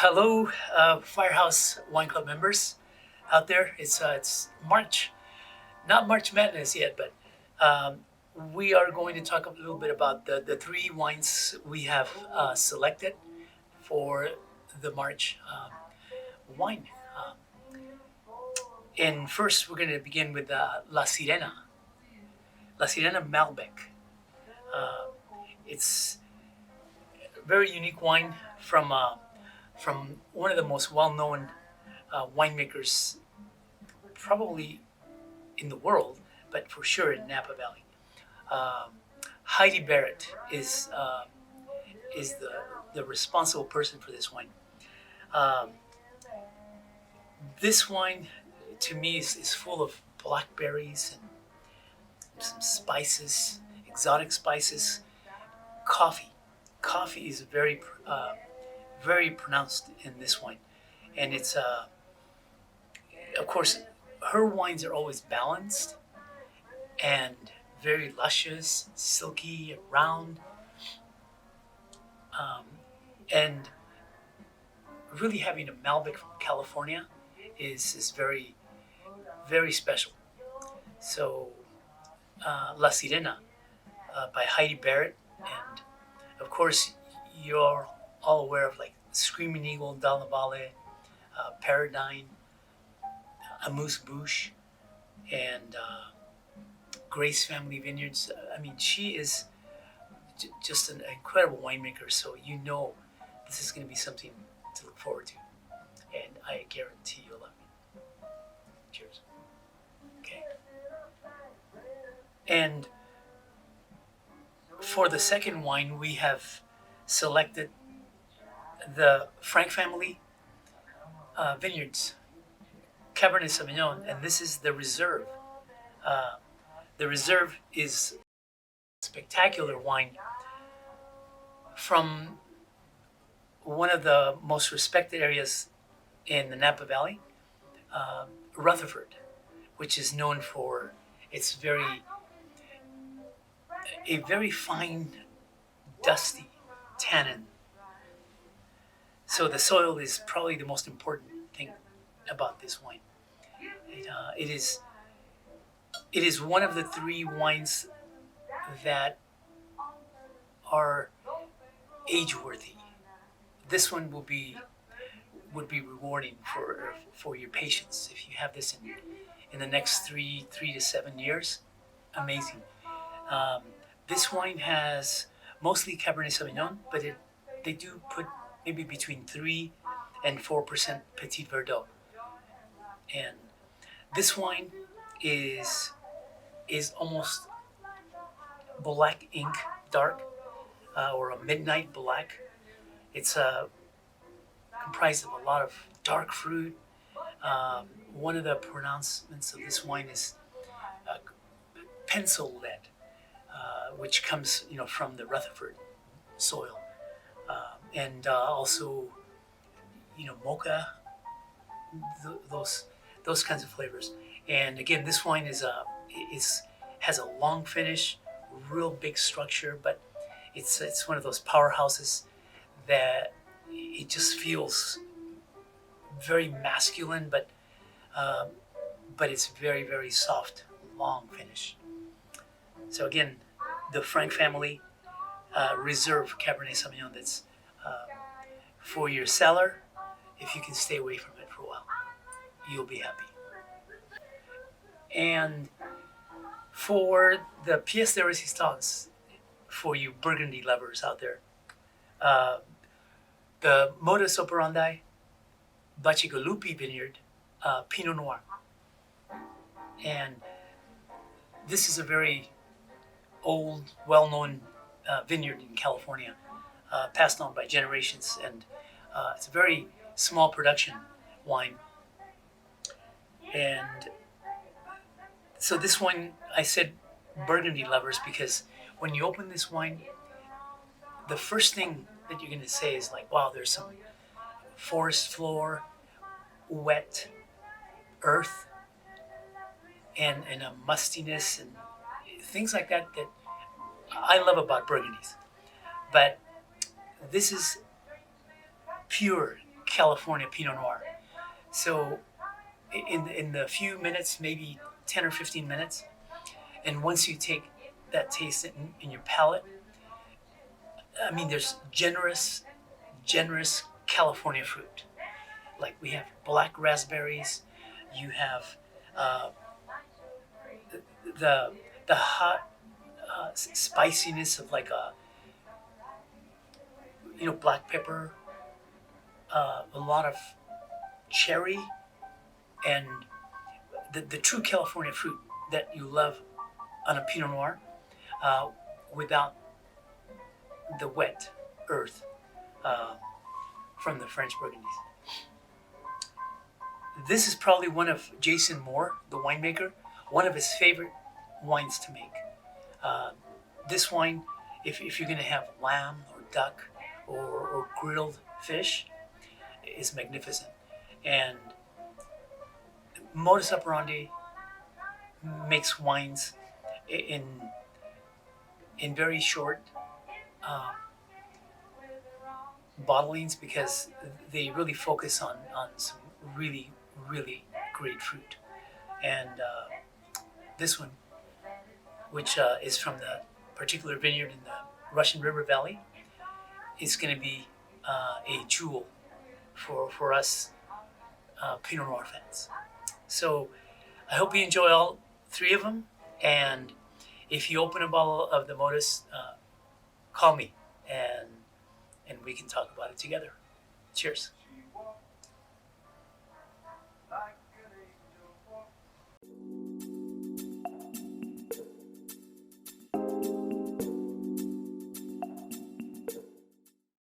Hello, Firehouse Wine Club members out there. It's March, not March Madness yet, but um, we are going to talk a little bit about the three wines we have selected for the March wine. Um, and first, we're going to begin with La Sirena Malbec. Uh, it's a very unique wine from one of the most well-known winemakers probably in the world, but for sure in Napa Valley. Um, Heidi Barrett is the responsible person for this wine. Um, this wine, to me, is full of blackberries and some spices, exotic spices, coffee. Coffee is very pronounced in this wine, and it's of course her wines are always balanced and very luscious, silky, and round, um, and really having a Malbec from California is very special. So La Sirena by Heidi Barrett, and of course you're all aware of like Screaming Eagle, Dal Valle, Paradigm, Amuse Bouche, and Grace Family Vineyards. I mean, she is just an incredible winemaker. So you know this is going to be something to look forward to, and I guarantee you'll love it. Cheers. Okay. And for the second wine, we have selected the Frank Family Vineyards Cabernet Sauvignon, and this is the Reserve. Uh, the Reserve is a spectacular wine from one of the most respected areas in the Napa Valley, Rutherford, which is known for its a very fine, dusty tannin. So the soil is probably the most important thing about this wine. It is one of the three wines that are age worthy. This one would be rewarding for your patience if you have this in the next three to 7 years. Amazing. Um, this wine has mostly Cabernet Sauvignon, but they do put maybe between 3 and 4% Petit Verdot. And this wine is is almost black ink dark, or a midnight black. It's comprised of a lot of dark fruit. One of the pronouncements of this wine is uh, pencil lead, which comes from the Rutherford soil, and also mocha, those kinds of flavors. And again, this wine is has a long finish, real big structure, but it's one of those powerhouses that it just feels very masculine, um, but it's very soft, long finish. So again, the Frank Family Reserve Cabernet Sauvignon. That's uh, for your cellar. If you can stay away from it for a while, you'll be happy. And for the pièce de résistance, for you Burgundy lovers out there, uh, the modus operandi Bacigalupi Vineyard Pinot Noir. And this is a very old, well-known vineyard in California, passed on by generations, and it's a very small production wine. And so this wine, I said Burgundy lovers because when you open this wine, the first thing that you're going to say is like, wow, there's some forest floor, wet earth, and a mustiness and things like that that I love about Burgundies. But this is pure California Pinot Noir. So in the few minutes, maybe 10 or 15 minutes, and once you take that taste in your palate, I mean, there's generous California fruit. Like we have black raspberries, you have uh, the the hot spiciness of like a black pepper, a lot of cherry, and the true California fruit that you love on a Pinot Noir, uh, without the wet earth uh, from the French Burgundies. This is probably one of Jason Moore, the winemaker, one of his favorite wines to make. Uh, this wine, if you're going to have lamb or duck or grilled fish, is magnificent. And modus operandi makes wines in very short uh, bottlings because they really focus on some really great fruit. And this one, which is from the particular vineyard in the Russian River Valley, is going to be a jewel for us Pinot Noir fans. So I hope you enjoy all three of them. And if you open a bottle of the Modus, call me and we can talk about it together. Cheers.